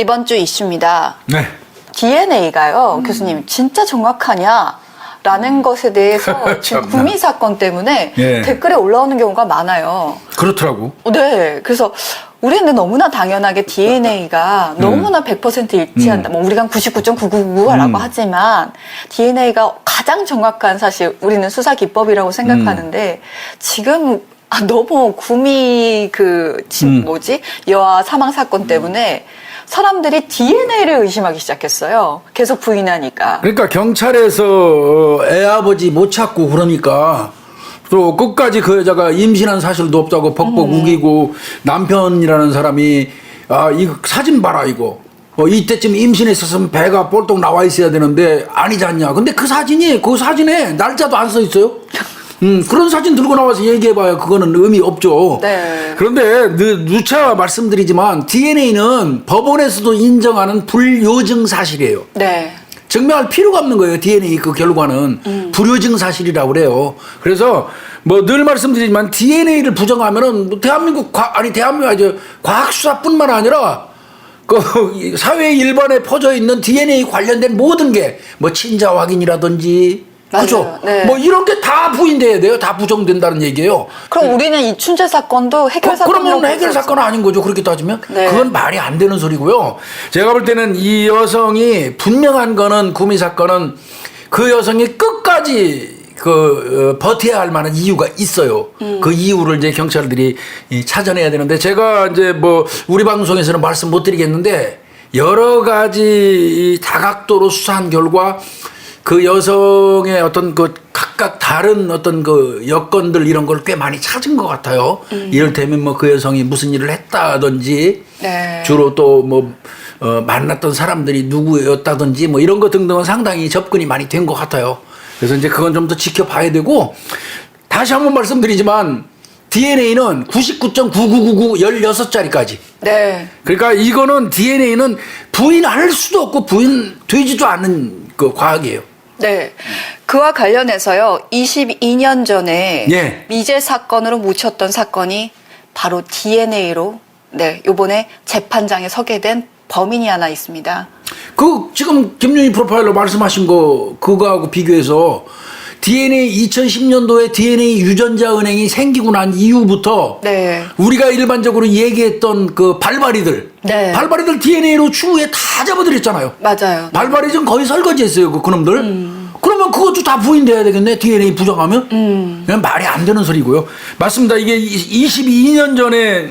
이번 주 이슈입니다. 네. DNA가요, 교수님, 진짜 정확하냐? 라는 것에 대해서 지금 구미 사건 때문에 예. 댓글에 올라오는 경우가 많아요. 그렇더라고. 네. 그래서 우리는 너무나 당연하게 DNA가 너무나 100% 일치한다. 뭐 우리가 99.999라고 하지만 DNA가 가장 정확한 사실 우리는 수사 기법이라고 생각하는데 지금 너무 구미 여아 사망 사건 때문에 사람들이 DNA를 의심하기 시작했어요. 계속 부인하니까. 그러니까 경찰에서 애 아버지 못 찾고 그러니까 또 끝까지 그 여자가 임신한 사실도 없다고 벅벅 우기고 남편이라는 사람이 이거 사진 봐라 이거. 이때쯤 임신했었으면 배가 볼록 나와 있어야 되는데 아니지 않냐. 근데 그 사진에 날짜도 안 써 있어요. 그런 사진 들고 나와서 얘기해봐야 그거는 의미 없죠. 네. 그런데 누차 말씀드리지만 DNA는 법원에서도 인정하는 불요증 사실이에요. 네. 증명할 필요가 없는 거예요. DNA 그 결과는 불요증 사실이라고 그래요. 그래서 뭐 늘 말씀드리지만 DNA를 부정하면은 대한민국 과학수사뿐만 아니라 그 사회 일반에 퍼져 있는 DNA 관련된 모든 게 뭐 친자 확인이라든지 그렇죠. 네. 뭐 이런 게 다 부인돼야 돼요. 다 부정된다는 얘기예요. 그럼 우리는 이 춘재 사건도 해결 사건이라고 그러면 해결 사건은 아닌 거죠. 그렇게 따지면 네. 그건 말이 안 되는 소리고요. 제가 볼 때는 이 여성이 분명한 거는 구미 사건은 그 여성이 끝까지 버텨야 할 만한 이유가 있어요. 그 이유를 이제 경찰들이 찾아내야 되는데 제가 이제 뭐 우리 방송에서는 말씀 못 드리겠는데 여러 가지 다각도로 수사한 결과 그 여성의 어떤 각각 다른 어떤 여건들 이런 걸 꽤 많이 찾은 것 같아요. 이를테면 뭐 그 여성이 무슨 일을 했다든지 네. 주로 또 만났던 사람들이 누구였다든지 뭐 이런 것 등등은 상당히 접근이 많이 된 것 같아요. 그래서 이제 그건 좀 더 지켜봐야 되고 다시 한번 말씀드리지만 DNA는 99.9999 16자리까지. 네. 그러니까 이거는 DNA는 부인할 수도 없고 부인되지도 않는 과학이에요. 네. 그와 관련해서요, 22년 전에 예. 미제 사건으로 묻혔던 사건이 바로 DNA로, 요번에 재판장에 서게 된 범인이 하나 있습니다. 지금 김윤희 프로파일러 말씀하신 그거하고 비교해서 DNA 2010년도에 DNA 유전자 은행이 생기고 난 이후부터 네. 우리가 일반적으로 얘기했던 발바리들 네. 발바리들 DNA로 추후에 다 잡아들였잖아요. 맞아요. 발바리즘 거의 설거지했어요. 그놈들. 그러면 그것도 다 부인돼야 되겠네. DNA 부정하면. 그냥 말이 안 되는 소리고요. 맞습니다. 이게 22년 전에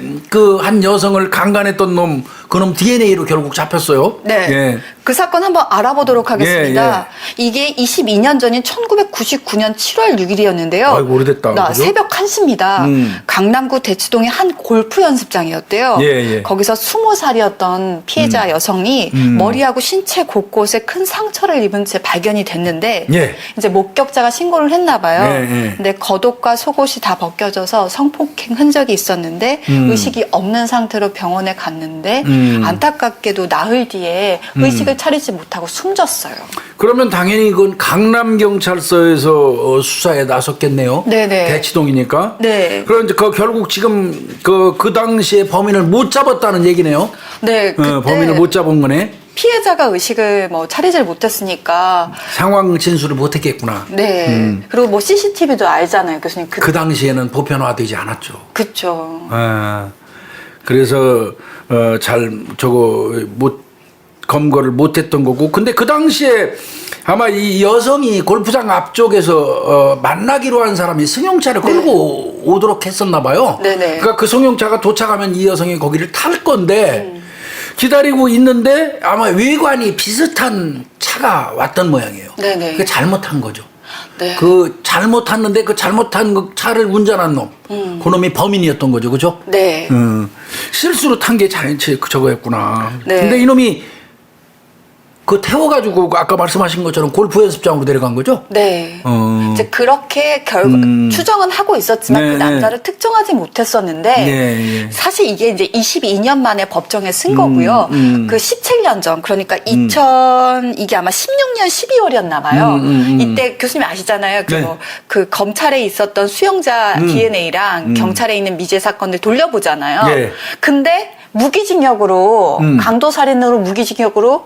한 여성을 강간했던 그놈 DNA로 결국 잡혔어요. 네. 예. 그 사건 한번 알아보도록 하겠습니다. 이게 22년 전인 1999년 7월 6일이었는데요. 아이고, 오래됐다. 그죠? 새벽 1시입니다. 강남구 대치동의 한 골프 연습장이었대요. 예. 거기서 20살이었던 피해자 여성이 머리하고 신체 곳곳에 큰 상처를 입은 채 발견이 됐는데 예. 이제 목격자가 신고를 했나 봐요. 예. 근데 겉옷과 속옷이 다 벗겨져서 성폭행 흔적이 있었는데 의식이 없는 상태로 병원에 갔는데 안타깝게도 나흘 뒤에 의식을 차리지 못하고 숨졌어요. 그러면 당연히 이건 강남경찰서에서 수사에 나섰겠네요. 네네. 대치동이니까. 네. 그럼 이제 결국 지금 그 당시에 범인을 못 잡았다는 얘기네요. 네. 그때 범인을 못 잡은 거네. 피해자가 의식을 차리질 못했으니까. 상황 진술을 못했겠구나. 네. 그리고 뭐 CCTV도 알잖아요, 교수님. 그 당시에는 보편화되지 않았죠. 그쵸. 그래서 검거를 못했던 거고. 근데 그 당시에 아마 이 여성이 골프장 앞쪽에서 만나기로 한 사람이 승용차를 끌고 오도록 했었나 봐요. 네네. 그러니까 그 승용차가 도착하면 이 여성이 거기를 탈 건데 기다리고 있는데 아마 외관이 비슷한 차가 왔던 모양이에요. 네네. 그게 잘못한 거죠. 네. 잘못했는데 잘못한 그 차를 운전한 놈, 그 놈이 범인이었던 거죠, 그죠? 네. 실수로 탄 게 저거였구나. 네. 근데 이놈이 태워가지고 아까 말씀하신 것처럼 골프 연습장으로 데려간 거죠? 네. 어. 이제 그렇게 추정은 하고 있었지만 네, 그 남자를 특정하지 못했었는데 네. 사실 이게 이제 22년 만에 법정에 쓴 거고요. 그 17년 전 그러니까 이게 아마 16년 12월이었나 봐요. 이때 교수님 아시잖아요. 네. 그 검찰에 있었던 수용자 DNA랑 경찰에 있는 미제 사건들 돌려보잖아요. 네. 근데 무기징역으로 강도살인으로 무기징역으로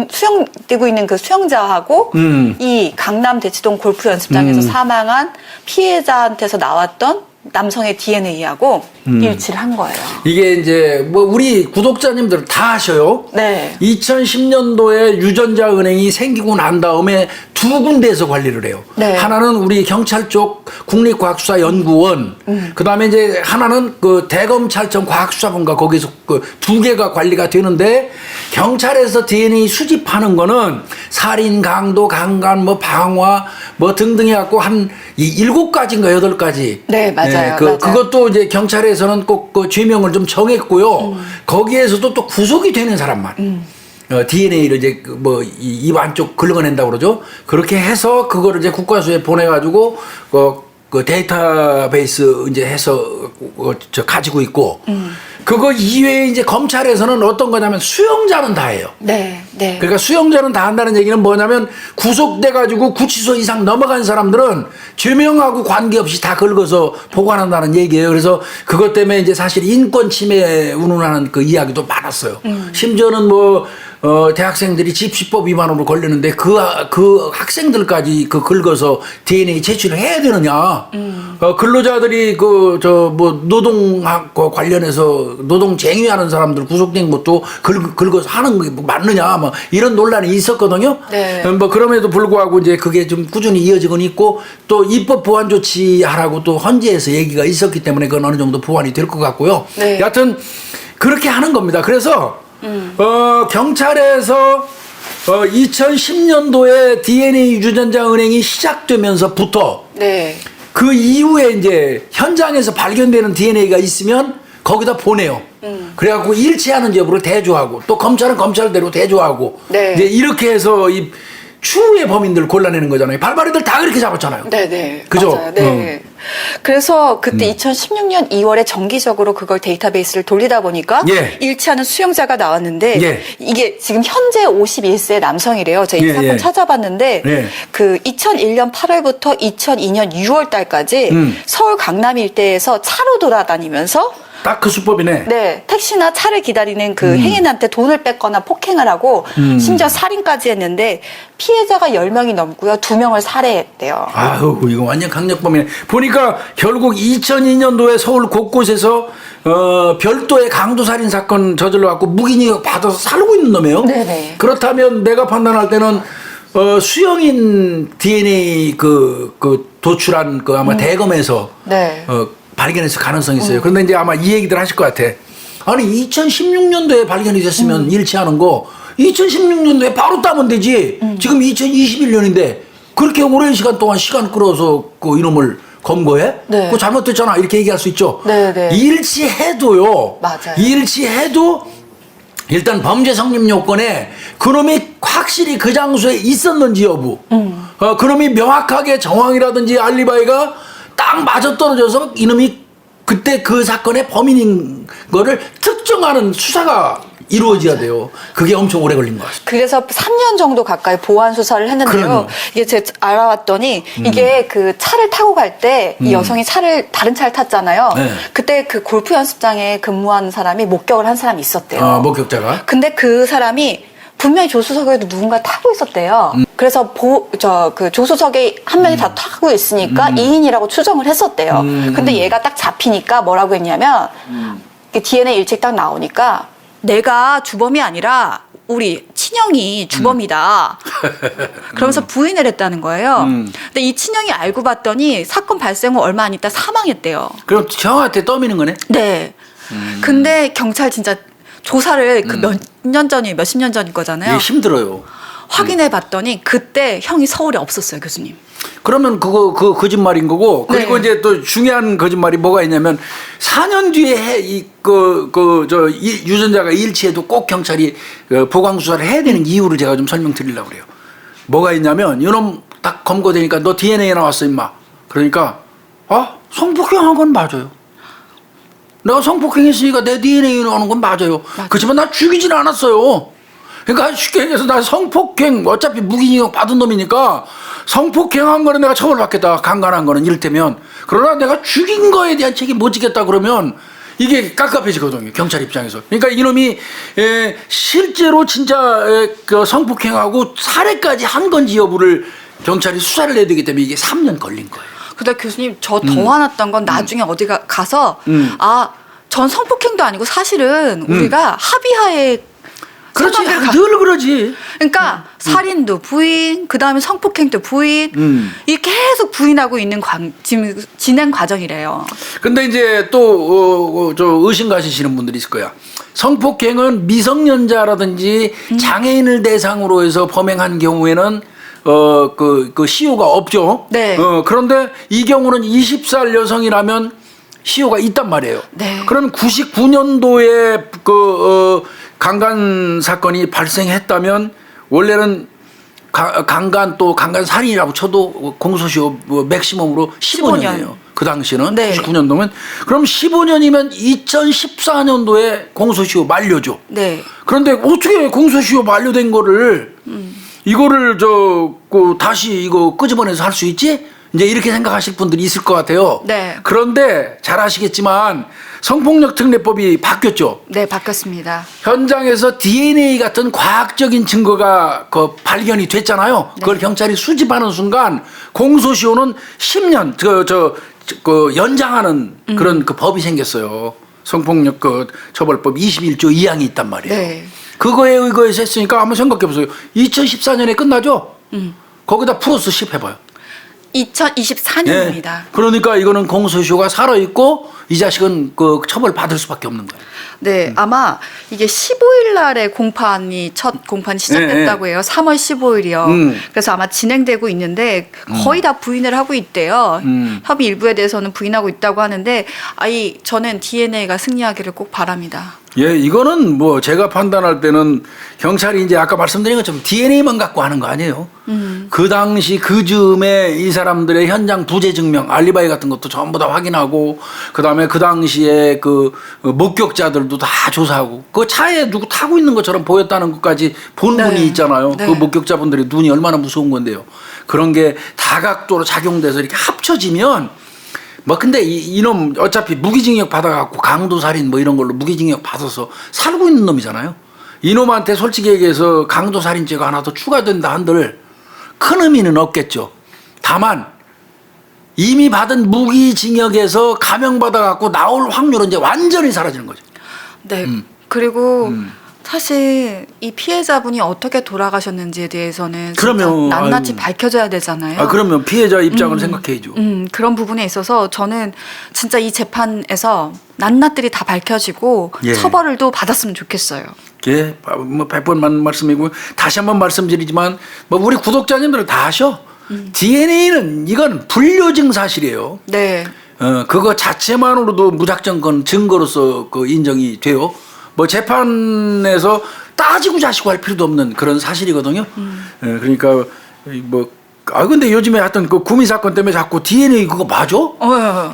수용되고 있는 그 수용자하고 이 강남 대치동 골프 연습장에서 사망한 피해자한테서 나왔던 남성의 DNA하고 일치를 한 거예요. 이게 이제 뭐 우리 구독자님들 다 아셔요. 네. 2010년도에 유전자 은행이 생기고 난 다음에 두 군데에서 관리를 해요. 네. 하나는 우리 경찰 쪽 국립과학수사연구원, 그다음에 이제 하나는 그 대검찰청 과학수사본가 거기서 그 두 개가 관리가 되는데 경찰에서 DNA 수집하는 거는 살인, 강도, 강간, 뭐 방화 뭐 등등 해갖고 한 7가지인가 8가지. 네, 맞아요. 그 맞아요. 그것도 이제 경찰에서는 꼭 그 죄명을 좀 정했고요. 거기에서도 또 구속이 되는 사람만. DNA를 이제 입 안쪽 긁어낸다고 그러죠. 그렇게 해서 그거를 이제 국과수에 보내가지고 그 데이터베이스 이제 해서 저 가지고 있고. 그거 이외에 이제 검찰에서는 어떤 거냐면 수용자는 다 해요. 네, 네. 그러니까 수용자는 다 한다는 얘기는 뭐냐면 구속돼가지고 구치소 이상 넘어간 사람들은 죄명하고 관계없이 다 긁어서 보관한다는 얘기예요. 그래서 그것 때문에 이제 사실 인권 침해 운운하는 그 이야기도 많았어요. 심지어는 대학생들이 집시법 위반으로 걸렸는데 그 학생들까지 그 긁어서 DNA 채취를 해야 되느냐. 근로자들이 노동학과 관련해서 노동쟁의하는 사람들 구속된 것도 긁어서 하는 게 맞느냐. 뭐 이런 논란이 있었거든요. 네. 그럼에도 불구하고 이제 그게 좀 꾸준히 이어지곤 있고 또 입법 보완 조치 하라고 또 헌재에서 얘기가 있었기 때문에 그건 어느 정도 보완이 될 것 같고요. 네. 여하튼 그렇게 하는 겁니다. 그래서 경찰에서 2010년도에 DNA 유전자 은행이 시작되면서부터 네. 그 이후에 이제 현장에서 발견되는 DNA가 있으면 거기다 보내요. 그래갖고 일치하는 여부를 대조하고 또 검찰은 검찰대로 대조하고 네. 이제 이렇게 해서 이 추후의 범인들 골라내는 거잖아요. 발발이들 다 그렇게 잡았잖아요. 네네. 그죠? 맞아요. 네. 그래서 그때 2016년 2월에 정기적으로 그걸 데이터베이스를 돌리다 보니까 예. 일치하는 수용자가 나왔는데 예. 이게 지금 현재 51세 남성이래요. 제가 이 예, 사건 예. 찾아봤는데 예. 그 2001년 8월부터 2002년 6월 달까지 서울 강남 일대에서 차로 돌아다니면서 딱 그 수법이네. 네, 택시나 차를 기다리는 그 행인한테 돈을 뺏거나 폭행을 하고 심지어 살인까지 했는데 피해자가 10명이 넘고요. 2명을 살해했대요. 아유, 이거 완전 강력범이네. 보니까 결국 2002년도에 서울 곳곳에서 별도의 강도살인 사건 저질러갖고 무기징역 받아서 살고 있는 놈이에요. 네네. 그렇다면 내가 판단할 때는 수영인 DNA 도출한 아마 대검에서 네. 발견했을 가능성이 있어요. 그런데 이제 아마 이 얘기들 하실 것 같아. 아니 2016년도에 발견이 됐으면 일치하는 거 2016년도에 바로 따면 되지. 지금 2021년인데 그렇게 오랜 시간 동안 시간 끌어서 그 이놈을 검거해? 네. 그거 잘못됐잖아. 이렇게 얘기할 수 있죠. 네네. 일치해도요. 맞아요. 일치해도 일단 범죄 성립 요건에 그놈이 확실히 그 장소에 있었는지 여부. 그놈이 명확하게 정황이라든지 알리바이가 딱 맞아떨어져서 이놈이 그때 그 사건의 범인인 거를 특정하는 수사가 이루어져야 돼요. 그게 엄청 오래 걸린 것 같습니다. 그래서 3년 정도 가까이 보완 수사를 했는데요. 그럼요. 이게 제가 알아봤더니 이게 그 차를 타고 갈 때 이 여성이 다른 차를 탔잖아요. 네. 그때 그 골프 연습장에 근무하는 사람이 목격을 한 사람이 있었대요. 목격자가. 근데 그 사람이 분명히 조수석에도 누군가 타고 있었대요. 그래서 그 조수석에 한 명이 다 타고 있으니까 2인이라고 추정을 했었대요. 근데 얘가 딱 잡히니까 뭐라고 했냐면 DNA 일찍 딱 나오니까 내가 주범이 아니라 우리 친형이 주범이다. 그러면서 부인을 했다는 거예요. 근데 이 친형이 알고 봤더니 사건 발생 후 얼마 안 있다 사망했대요. 그럼 형한테 떠미는 거네? 네. 근데 경찰 진짜 조사를 그 몇 년 전이 몇십 년 전인 거잖아요. 이게 힘들어요. 확인해 봤더니 그때 형이 서울에 없었어요, 교수님. 그러면 그거 거짓말인 거고 그리고 네. 이제 또 중요한 거짓말이 뭐가 있냐면 4년 뒤에 유전자가 일치해도 꼭 경찰이 보강 수사를 해야 되는 이유를 제가 좀 설명드리려고 그래요. 뭐가 있냐면 이놈 딱 검거되니까 너 DNA 나왔어 임마. 그러니까 성폭행한 건 맞아요. 내가 성폭행했으니까 내 DNA 나오는 건 맞아요. 그렇지만 나 죽이진 않았어요. 그러니까 쉽게 얘기해서 나 성폭행 어차피 무기징역 받은 놈이니까 성폭행한 거는 내가 처벌받겠다. 강간한 거는 이를테면. 그러나 내가 죽인 거에 대한 책임 못 지겠다 그러면 이게 깝깝해지거든요. 경찰 입장에서. 그러니까 이놈이 실제로 진짜 그 성폭행하고 살해까지 한 건지 여부를 경찰이 수사를 해야 되기 때문에 이게 3년 걸린 거예요. 근데 교수님 저 더 화났던 건 나중에 어디가 가서 전 성폭행도 아니고 사실은 우리가 합의하에 그렇지. 상관계를 늘 그러지. 그러니까 살인도 부인, 그 다음에 성폭행도 부인, 이렇게 계속 부인하고 있는 지금 진행 과정이래요. 근데 이제 또 저 의심 가지시는 분들이 있을 거야. 성폭행은 미성년자라든지 장애인을 대상으로 해서 범행한 경우에는 그 시효가 없죠. 네. 그런데 이 경우는 20살 여성이라면 시효가 있단 말이에요. 네. 그럼 99년도에 강간 사건이 발생했다면 원래는 강간 또 강간 살인이라고 쳐도 공소시효 맥시멈으로 15년이에요. 그 당시는 네. 99년도면 그럼 15년이면 2014년도에 공소시효 만료죠. 네. 그런데 어떻게 공소시효 만료된 거를 이거를 다시 이거 끄집어내서 할 수 있지? 이제 이렇게 생각하실 분들이 있을 것 같아요. 네. 그런데 잘 아시겠지만 성폭력 특례법이 바뀌었죠. 네, 바뀌었습니다. 현장에서 DNA 같은 과학적인 증거가 발견이 됐잖아요. 네. 그걸 경찰이 수집하는 순간 공소시효는 10년 연장하는 그런 그 법이 생겼어요. 성폭력 처벌법 21조 2항이 있단 말이에요. 네. 그거에 의거해서 했으니까 한번 생각해 보세요. 2014년에 끝나죠? 거기다 플러스 10 해봐요. 2024년입니다. 그러니까 이거는 공소시효가 살아있고 이 자식은 그 처벌 받을 수밖에 없는 거예요. 네, 아마 이게 15일 날에 첫 공판이 시작됐다고 해요. 3월 15일이요. 그래서 아마 진행되고 있는데 거의 다 부인을 하고 있대요. 협의 일부에 대해서는 부인하고 있다고 하는데 저는 DNA가 승리하기를 꼭 바랍니다. 예, 이거는 뭐 제가 판단할 때는 경찰이 이제 아까 말씀드린 것처럼 DNA만 갖고 하는 거 아니에요. 그 당시 그 즈음에 이 사람들의 현장 부재 증명, 알리바이 같은 것도 전부 다 확인하고 그다음에 그 당시에 그 목격자들도 다 조사하고 그 차에 누구 타고 있는 것처럼 보였다는 것까지 본 네. 분이 있잖아요. 네. 그 목격자분들의 눈이 얼마나 무서운 건데요. 그런 게 다각도로 작용돼서 이렇게 합쳐지면 근데 이놈 어차피 무기징역 받아갖고 강도살인 이런 걸로 무기징역 받아서 살고 있는 놈이잖아요. 이놈한테 솔직히 얘기해서 강도살인죄가 하나 더 추가된다 한들 큰 의미는 없겠죠. 다만 이미 받은 무기징역에서 감형받아갖고 나올 확률은 이제 완전히 사라지는 거죠. 네. 그리고 사실 이 피해자분이 어떻게 돌아가셨는지에 대해서는 그러면, 낱낱이 밝혀져야 되잖아요. 그러면 피해자 입장을 생각해야죠. 그런 부분에 있어서 저는 진짜 이 재판에서 낱낱들이 다 밝혀지고 예. 처벌을 또 받았으면 좋겠어요. 예, 100번만 말씀이고 다시 한번 말씀드리지만 우리 구독자님들은 다 아셔. DNA는 이건 불료증 사실이에요. 네. 그거 자체만으로도 무작정 건 증거로서 인정이 돼요. 재판에서 따지고 자시고 할 필요도 없는 그런 사실이거든요. 그러니까 근데 요즘에 하여튼 그 구미 사건 때문에 자꾸 DNA 그거 맞아?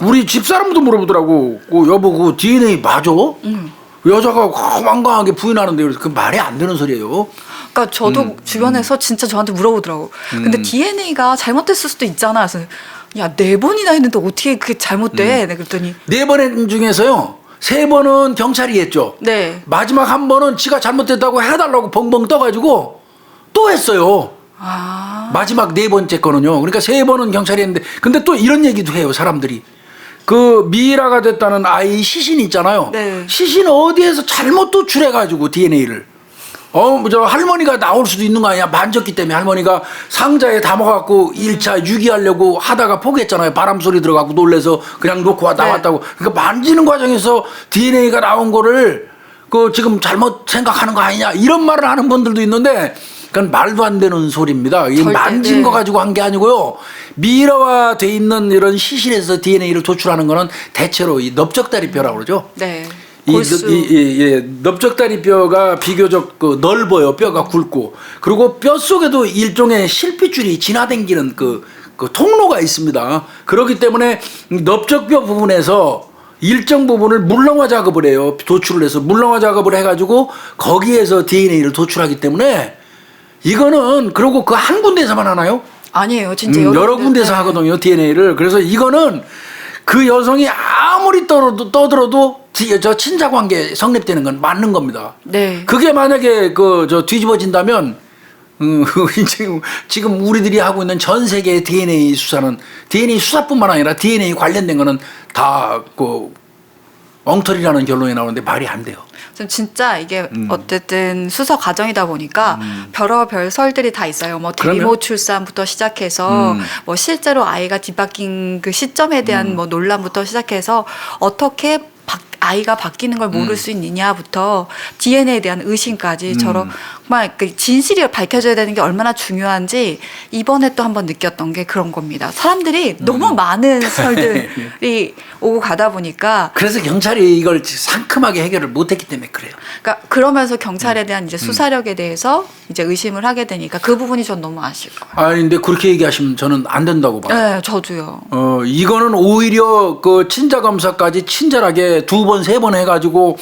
우리 집사람도 물어보더라고. 여보 그 DNA 맞아? 여자가 완강하게 부인하는데 그 말이 안 되는 소리예요. 그러니까 저도 주변에서 진짜 저한테 물어보더라고. 근데 DNA가 잘못됐을 수도 있잖아. 그래서 야, 4번이나 했는데 어떻게 그게 잘못돼? 내가 그랬더니 4번 중에서요. 3번은 경찰이 했죠. 네. 마지막 한 번은 지가 잘못됐다고 해달라고 벙벙 떠가지고 또 했어요. 마지막 4번째 거는요. 그러니까 3번은 경찰이 했는데 근데 또 이런 얘기도 해요. 사람들이. 그 미라가 됐다는 아이 시신 있잖아요. 네. 시신 어디에서 잘못 도출해가지고 DNA를. 할머니가 나올 수도 있는 거 아니야. 만졌기 때문에 할머니가 상자에 담아갖고 1차 유기하려고 하다가 포기했잖아요. 바람 소리 들어가고 놀래서 그냥 놓고 나왔다고. 그러니까 만지는 과정에서 DNA가 나온 거를 지금 잘못 생각하는 거 아니냐. 이런 말을 하는 분들도 있는데 그건 말도 안 되는 소리입니다. 이 만진 네. 거 가지고 한 게 아니고요. 미라화돼 있는 이런 시신에서 DNA를 도출하는 거는 대체로 이 넓적다리뼈라고 그러죠. 네. 넓적다리뼈가 비교적 넓어요. 뼈가 굵고. 그리고 뼈 속에도 일종의 실핏줄이 지나다니는 그 통로가 있습니다. 그렇기 때문에 넓적뼈 부분에서 일정 부분을 물렁화 작업을 해요. 도출을 해서 물렁화 작업을 해가지고 거기에서 DNA를 도출하기 때문에 이거는 그리고 그 한 군데에서만 하나요? 아니에요. 진짜 여러 군데서 하거든요. DNA를. 그래서 이거는 그 여성이 아무리 떠들어도 저 친자 관계 성립되는 건 맞는 겁니다. 네. 그게 만약에 저 뒤집어진다면 지금 우리들이 하고 있는 전 세계의 DNA 수사는 DNA 수사뿐만 아니라 DNA 관련된 거는 다 엉터리라는 결론이 나오는데 말이 안 돼요. 진짜 이게 어쨌든 수사 과정이다 보니까 별의별 설들이 다 있어요. 뭐 그러면? 대모 출산부터 시작해서 뭐 실제로 아이가 뒤바뀐 그 시점에 대한 뭐 논란부터 시작해서 어떻게 아이가 바뀌는 걸 모를 수 있느냐부터 DNA에 대한 의심까지 정말 그 진실이 밝혀져야 되는 게 얼마나 중요한지 이번에 또 한번 느꼈던 게 그런 겁니다. 사람들이 너무 많은 설들이 오고 가다 보니까 그래서 경찰이 이걸 상큼하게 해결을 못했기 때문에 그래요. 그러니까 그러면서 경찰에 대한 이제 수사력에 대해서 이제 의심을 하게 되니까 그 부분이 전 너무 아쉬워요. 아니 근데 그렇게 얘기하시면 저는 안 된다고 봐요. 네, 저도요. 이거는 오히려 그 친자 검사까지 친절하게 2번, 3번 해가지고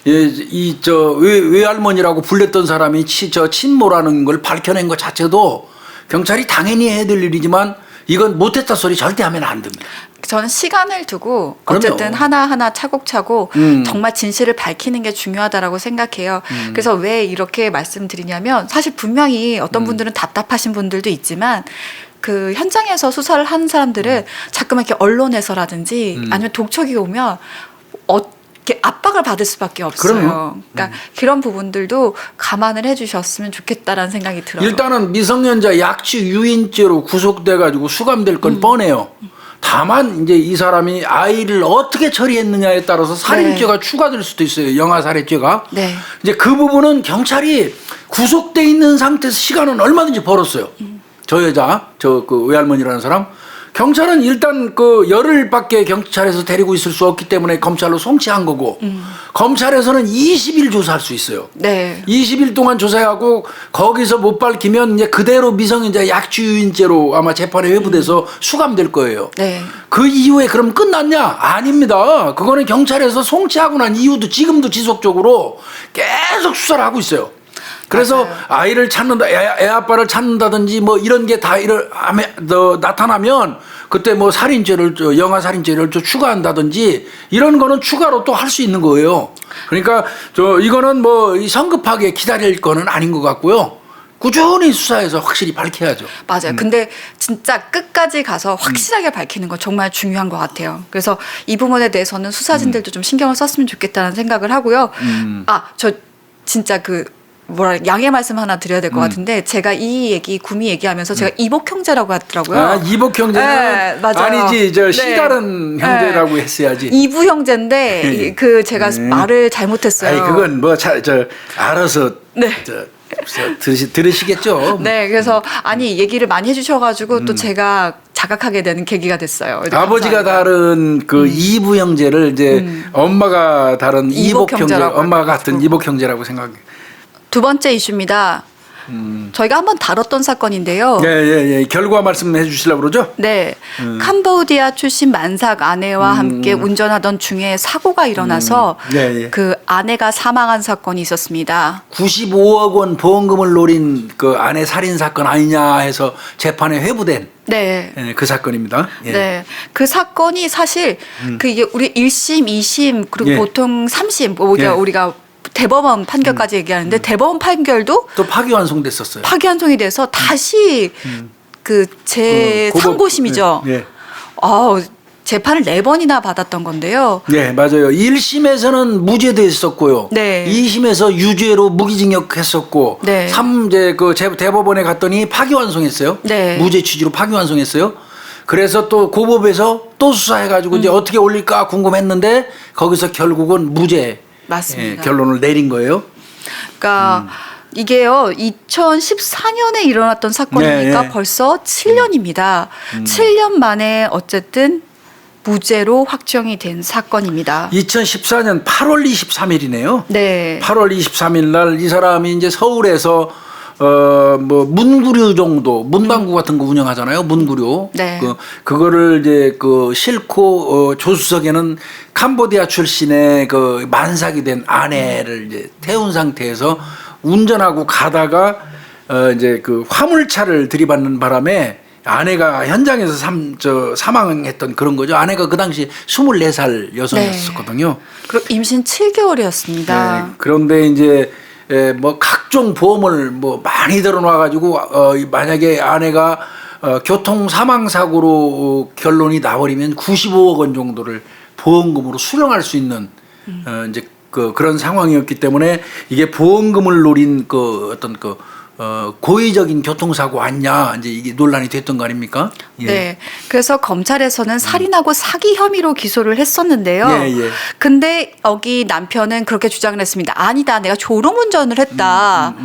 외할머니라고 불렸던 사람이 친모라는 걸 밝혀낸 것 자체도 경찰이 당연히 해야 될 일이지만 이건 못했다 소리 절대 하면 안 됩니다. 저는 시간을 두고 그럼요. 어쨌든 하나하나 차곡차곡 정말 진실을 밝히는 게 중요하다라고 생각해요. 그래서 왜 이렇게 말씀드리냐면 사실 분명히 어떤 분들은 답답하신 분들도 있지만 그 현장에서 수사를 하는 사람들은 자꾸만 이렇게 언론에서라든지 아니면 독촉이 오면 이렇게 압박을 받을 수밖에 없어요. 그럼요. 그러니까 그런 부분들도 감안을 해주셨으면 좋겠다라는 생각이 들어요. 일단은 미성년자 약취 유인죄로 구속돼가지고 수감될 건 뻔해요. 다만 이제 이 사람이 아이를 어떻게 처리했느냐에 따라서 살인죄가 추가될 수도 있어요. 영아살해죄가. 네. 이제 그 부분은 경찰이 구속돼 있는 상태에서 시간은 얼마든지 벌었어요. 저 여자, 그 외할머니라는 사람. 경찰은 일단 열흘밖에 경찰에서 데리고 있을 수 없기 때문에 검찰로 송치한 거고 검찰에서는 20일 조사할 수 있어요. 네. 20일 동안 조사하고 거기서 못 밝히면 이제 그대로 미성년자 약취유인죄로 아마 재판에 회부돼서 수감될 거예요. 네. 그 이후에 그럼 끝났냐? 아닙니다. 그거는 경찰에서 송치하고 난 이후도 지금도 지속적으로 계속 수사를 하고 있어요. 그래서 맞아요. 아이를 찾는다, 애 아빠를 찾는다든지 뭐 이런 게 다 나타나면 그때 뭐 살인죄를, 영아살인죄를 추가한다든지 이런 거는 추가로 또 할 수 있는 거예요. 그러니까 이거는 뭐 성급하게 기다릴 거는 아닌 것 같고요. 꾸준히 수사해서 확실히 밝혀야죠. 맞아요. 근데 진짜 끝까지 가서 확실하게 밝히는 건 정말 중요한 것 같아요. 그래서 이 부분에 대해서는 수사진들도 좀 신경을 썼으면 좋겠다는 생각을 하고요. 저 진짜 양해 말씀 하나 드려야 될 것 같은데 제가 구미 얘기하면서 제가 이복 형제라고 하더라고요. 아, 이복 형제는 네, 맞아요. 아니지, 네. 시다른 형제라고 했어야지. 이부 형제인데 제가 말을 잘못했어요. 아니 그건 뭐 알아서 네. 들으시겠죠. 네, 그래서 얘기를 많이 해주셔가지고 또 제가 자각하게 되는 계기가 됐어요. 아버지가 감사합니다. 다른 이부 형제를 이제 엄마가 다른 이복 형제, 엄마가 같은 이복 형제라고 생각해요. 두 번째 이슈입니다. 저희가 한번 다뤘던 사건인데요. 예. 결과 말씀해 주시려고 그러죠? 네. 캄보디아 출신 만삭 아내와 함께 운전하던 중에 사고가 일어나서 그 아내가 사망한 사건이 있었습니다. 95억 원 보험금을 노린 그 아내 살인 사건 아니냐 해서 재판에 회부된 네. 그 사건입니다. 예. 네. 그 사건이 사실 이게 우리 1심, 2심 그리고 예. 보통 3심 예. 우리가 대법원 판결까지 얘기하는데 대법원 판결도 또 파기환송됐었어요. 파기환송이 돼서 다시 그 제3고심이죠. 예. 재판을 4번이나 받았던 건데요. 네, 맞아요. 1심에서는 무죄됐었고요. 네. 2심에서 유죄로 무기징역했었고, 네. 3제 대법원에 갔더니 파기환송했어요. 네. 무죄 취지로 파기환송했어요. 그래서 또 고법에서 또 수사해가지고 이제 어떻게 올릴까 궁금했는데 거기서 결국은 무죄 맞습니다. 결론을 내린 거예요. 그러니까 이게요 2014년에 일어났던 사건이니까 네. 벌써 7년입니다. 7년 만에 어쨌든 무죄로 확정이 된 사건입니다. 2014년 8월 23일이네요. 네. 8월 23일 날 이 사람이 이제 서울에서 뭐 문구류 정도 문방구 같은 거 운영하잖아요. 문구류. 네. 그거를 이제 싣고 조수석에는 캄보디아 출신의 그 만삭이 된 아내를 이제 태운 상태에서 운전하고 가다가 이제 그 화물차를 들이받는 바람에 아내가 현장에서 사망했던 그런 거죠. 아내가 그 당시 24살 여성이었거든요. 그리고 임신 7개월이었습니다. 네, 그런데 이제 뭐 각종 보험을 뭐 많이 들어놔 가지고 만약에 아내가 교통 사망 사고로 결론이 나버리면 95억 원 정도를 보험금으로 수령할 수 있는 이제 그런 상황이었기 때문에 이게 보험금을 노린 어떤 고의적인 교통사고 아니냐 이제 이게 논란이 됐던 거 아닙니까? 예. 네. 그래서 검찰에서는 살인하고 사기 혐의로 기소를 했었는데요. 예, 예. 근데 여기 남편은 그렇게 주장을 했습니다. 아니다. 내가 졸음운전을 했다.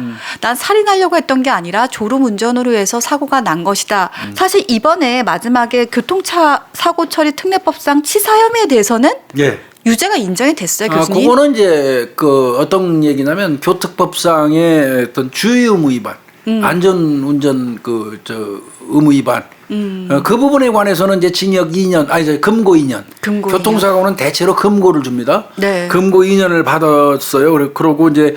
난 살인하려고 했던 게 아니라 졸음운전으로 해서 사고가 난 것이다. 사실 이번에 마지막에 교통차 사고 처리 특례법상 치사 혐의에 대해서는 예. 유죄가 인정이 됐어요, 교수님. 그거는 이제 어떤 얘기냐면 교특법상의 어떤 주의 의무 위반, 안전운전 의무 위반. 그 부분에 관해서는 이제 징역 2년, 금고 2년. 금고 교통사고는 대체로 금고를 줍니다. 네. 금고 2년을 받았어요. 그러고 이제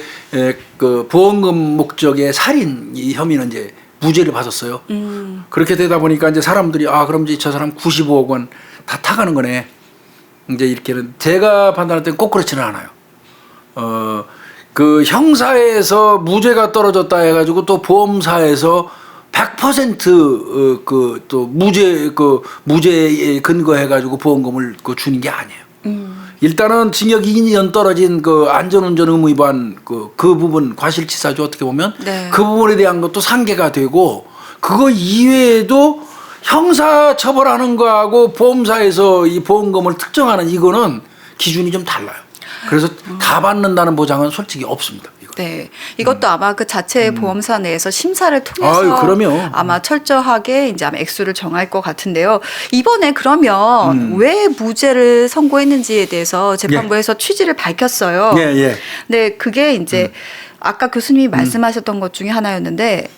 보험금 목적의 살인 이 혐의는 이제 무죄를 받았어요. 그렇게 되다 보니까 이제 사람들이 그럼 이제 저 사람 95억 원 다 타가는 거네. 이제 이렇게는 제가 판단할 때는 꼭 그렇지는 않아요. 그 형사에서 무죄가 떨어졌다 해가지고 또 보험사에서 100% 또 무죄에 근거해가지고 보험금을 주는 게 아니에요. 일단은 징역 2년 떨어진 안전운전 의무 위반 그 부분 과실치사죠 어떻게 보면 네. 그 부분에 대한 것도 상계가 되고 그거 이외에도 형사 처벌하는 거하고 보험사에서 이 보험금을 특정하는 이거는 기준이 좀 달라요. 그래서 다 받는다는 보장은 솔직히 없습니다. 이거. 네, 이것도 아마 그 자체 보험사 내에서 심사를 통해서 아유, 그럼요. 아마 철저하게 이제 아마 액수를 정할 것 같은데요. 이번에 그러면 왜 무죄를 선고했는지에 대해서 재판부에서 취지를 밝혔어요. 예, 예. 네, 그게 이제 아까 교수님이 말씀하셨던 것 중에 하나였는데.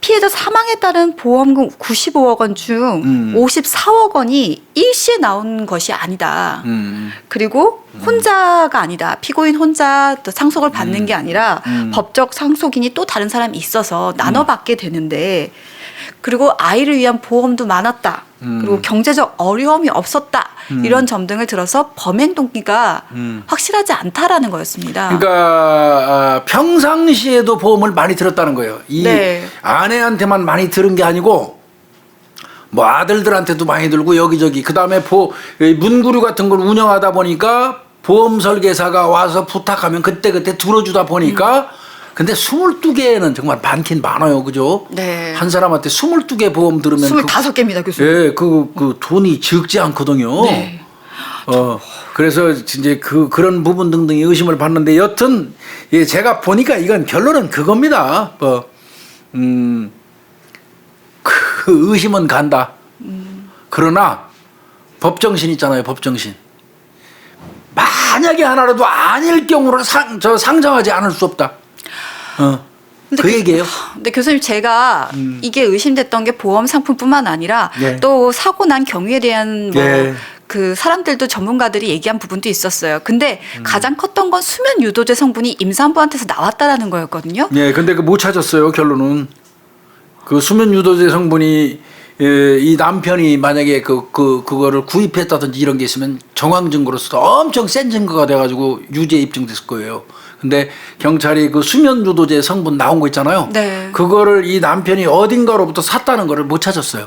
피해자 사망에 따른 보험금 95억 원 중 54억 원이 일시에 나온 것이 아니다. 그리고 혼자가 아니다. 피고인 혼자 상속을 받는 게 아니라 법적 상속인이 또 다른 사람이 있어서 나눠 받게 되는데 그리고 아이를 위한 보험도 많았다. 그리고 경제적 어려움이 없었다. 이런 점 등을 들어서 범행 동기가 확실하지 않다라는 거였습니다. 그러니까 평상시에도 보험을 많이 들었다는 거예요. 이 네. 아내한테만 많이 들은 게 아니고 뭐 아들들한테도 많이 들고 여기저기 그다음에 문구류 같은 걸 운영하다 보니까 보험 설계사가 와서 부탁하면 그때그때 들어주다 보니까 근데 22개는 정말 많긴 많아요. 그죠? 네. 한 사람한테 22개 보험 들으면 25개입니다, 교수님. 예, 그 돈이 적지 않거든요. 네. 그래서 이제 그런 부분 등등의 의심을 받는데 여튼 예, 제가 보니까 이건 결론은 그겁니다. 그 의심은 간다. 그러나 법정신 있잖아요. 법정신. 만약에 하나라도 아닐 경우를 상정하지 않을 수 없다. 그 얘기예요. 근데 교수님 제가 이게 의심됐던 게 보험 상품뿐만 아니라 네. 또 사고 난 경위에 대한 네. 그 사람들도 전문가들이 얘기한 부분도 있었어요. 근데 가장 컸던 건 수면 유도제 성분이 임산부한테서 나왔다라는 거였거든요. 네, 근데 못 찾았어요. 결론은 그 수면 유도제 성분이 이 남편이 만약에 그거를 구입했다든지 이런 게 있으면 정황 증거로서도 엄청 센 증거가 돼가지고 유죄 입증됐을 거예요. 근데 경찰이 그 수면 유도제 성분 나온 거 있잖아요. 네. 그거를 이 남편이 어딘가로부터 샀다는 거를 못 찾았어요.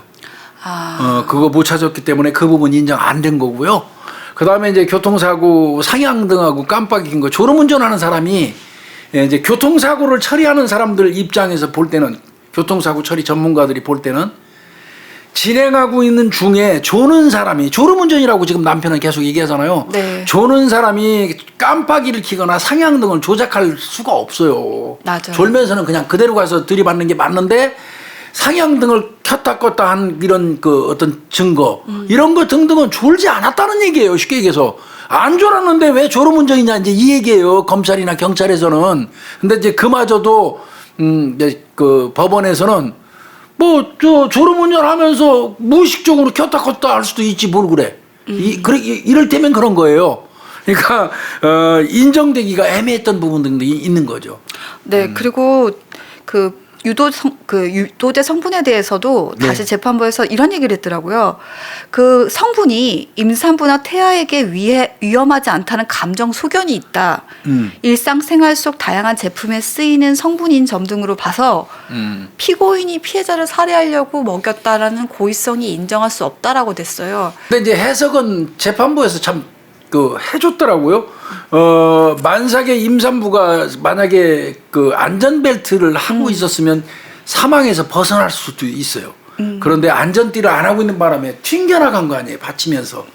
그거 못 찾았기 때문에 그 부분 인정 안 된 거고요. 그 다음에 이제 교통사고 상향 등하고 깜빡인 거 졸음운전하는 사람이 이제 교통사고를 처리하는 사람들 입장에서 볼 때는 교통사고 처리 전문가들이 볼 때는 진행하고 있는 중에 조는 사람이 졸음운전이라고 지금 남편은 계속 얘기하잖아요. 네. 조는 사람이 깜빡이를 켜거나 상향등을 조작할 수가 없어요. 맞아요. 졸면서는 그냥 그대로 가서 들이받는 게 맞는데 상향등을 켰다 껐다 한 이런 어떤 증거 이런 거 등등은 졸지 않았다는 얘기예요. 쉽게 얘기해서 안 졸았는데 왜 졸음운전이냐 이제 이 얘기예요. 검찰이나 경찰에서는. 근데 이제 그마저도 이제 법원에서는 졸음운전 하면서 무의식적으로 켰다 껐다 할 수도 있지 뭘 그래. 이럴 때면 그런 거예요. 그러니까, 인정되기가 애매했던 부분 등이 있는 거죠. 네, 그리고 유도제 성분에 대해서도 네. 다시 재판부에서 이런 얘기를 했더라고요. 그 성분이 임산부나 태아에게 위험하지 않다는 감정 소견이 있다. 일상생활 속 다양한 제품에 쓰이는 성분인 점 등으로 봐서 피고인이 피해자를 살해하려고 먹였다라는 고의성이 인정할 수 없다라고 됐어요. 근데 이제 해석은 재판부에서 참 해줬더라고요. 만삭의 임산부가 만약에 그 안전벨트를 하고 있었으면 사망에서 벗어날 수도 있어요. 그런데 안전띠를 안 하고 있는 바람에 튕겨나간 거 아니에요. 받치면서.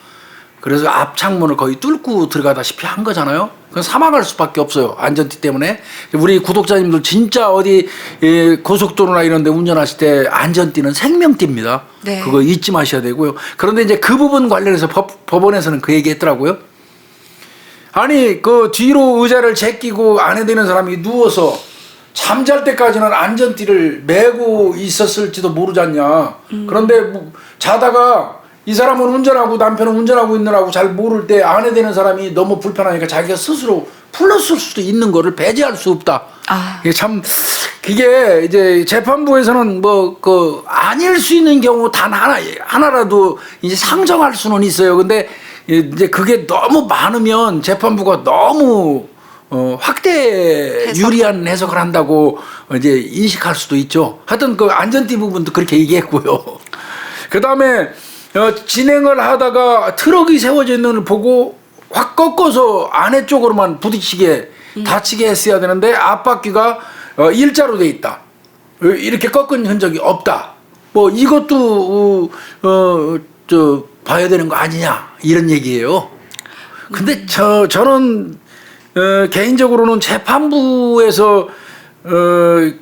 그래서 앞 창문을 거의 뚫고 들어가다시피 한 거잖아요. 그건 사망할 수밖에 없어요. 안전띠 때문에. 우리 구독자님들 진짜 어디 고속도로나 이런 데 운전하실 때 안전띠는 생명띠입니다. 네. 그거 잊지 마셔야 되고요. 그런데 이제 그 부분 관련해서 법원에서는 그 얘기 했더라고요. 아니 그 뒤로 의자를 제끼고 안에 드는 사람이 누워서 잠잘 때까지는 안전띠를 메고 있었을지도 모르지 않냐. 그런데 뭐 자다가 이 사람은 운전하고 남편은 운전하고 있느라고 잘 모를 때 안에 드는 사람이 너무 불편하니까 자기가 스스로 풀렀을 수도 있는 거를 배제할 수 없다. 이게 참 그게 이제 재판부에서는 아닐 수 있는 경우 단 하나라도 이제 상정할 수는 있어요. 근데 이제 그게 너무 많으면 재판부가 너무 확대 유리한 해석을 한다고 이제 인식할 수도 있죠. 하여튼 그 안전띠 부분도 그렇게 얘기했고요. 그 다음에 진행을 하다가 트럭이 세워져 있는 걸 보고 확 꺾어서 안에 쪽으로만 부딪히게 다치게 했어야 되는데 앞바퀴가 일자로 돼 있다. 이렇게 꺾은 흔적이 없다. 뭐 이것도 봐야 되는 거 아니냐 이런 얘기예요. 근데 저는 개인적으로는 재판부에서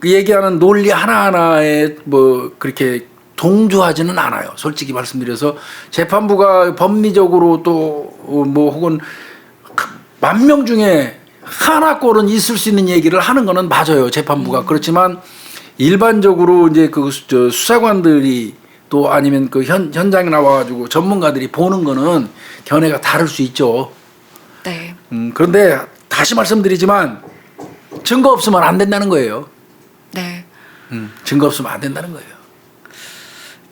얘기하는 논리 하나하나에 뭐 그렇게 동조하지는 않아요. 솔직히 말씀드려서 재판부가 법리적으로 또 뭐 혹은 10,000명 중에 하나꼴은 있을 수 있는 얘기를 하는 거는 맞아요. 재판부가. 그렇지만 일반적으로 이제 그 수사관들이 또 아니면 그 현장에 나와가지고 전문가들이 보는 거는 견해가 다를 수 있죠. 네. 그런데 다시 말씀드리지만 증거 없으면 안 된다는 거예요. 네. 증거 없으면 안 된다는 거예요.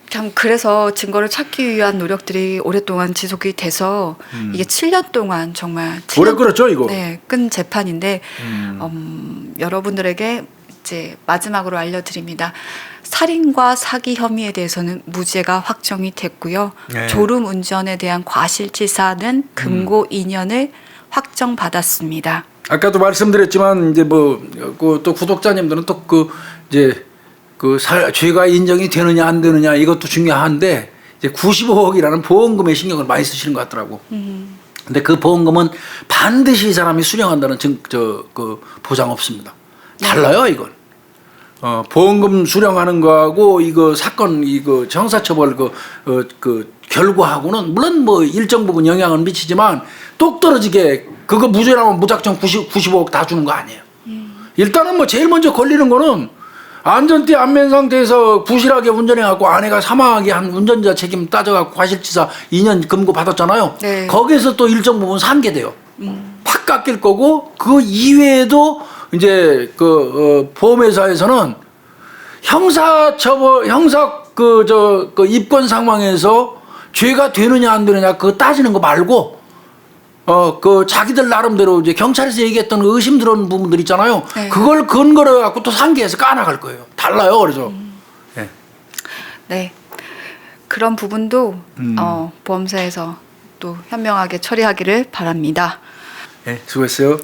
참 그래서 증거를 찾기 위한 노력들이 오랫동안 지속이 돼서 이게 7년 동안 정말 오래 끌었죠 이거. 네, 끈 재판인데 여러분들에게 이제 마지막으로 알려드립니다. 살인과 사기 혐의에 대해서는 무죄가 확정이 됐고요. 네. 졸음 운전에 대한 과실치사는 금고 2년을 확정받았습니다. 아까도 말씀드렸지만 이제 또 구독자님들은 또 이제 죄가 인정이 되느냐 안 되느냐 이것도 중요한데 이제 95억이라는 보험금에 신경을 많이 쓰시는 것 같더라고. 근데 그 보험금은 반드시 이 사람이 수령한다는 보장 없습니다. 달라요 이건. 보험금 수령하는 거하고 이거 사건 형사처벌 결과하고는 물론 뭐 일정 부분 영향은 미치지만 똑 떨어지게 그거 무죄라면 무작정 95억 다 주는 거 아니에요. 일단은 뭐 제일 먼저 걸리는 거는 안전띠 안 맨 상태에서 부실하게 운전해갖고 아내가 사망하게 한 운전자 책임 따져갖고 과실치사 2년 금고 받았잖아요. 네. 거기에서 또 일정 부분 산계돼요. 팍 깎일 거고 그 이외에도 이제 보험회사에서는 형사처벌 입건 상황에서 죄가 되느냐 안 되느냐 그거 따지는 거 말고 자기들 나름대로 이제 경찰에서 얘기했던 의심 들어오는 부분들 있잖아요. 네. 그걸 근거로 해갖고 또 상계해서 까나갈 거예요. 달라요. 그래서. 네. 네. 그런 부분도 보험사에서 또 현명하게 처리하기를 바랍니다. 네, 수고했어요.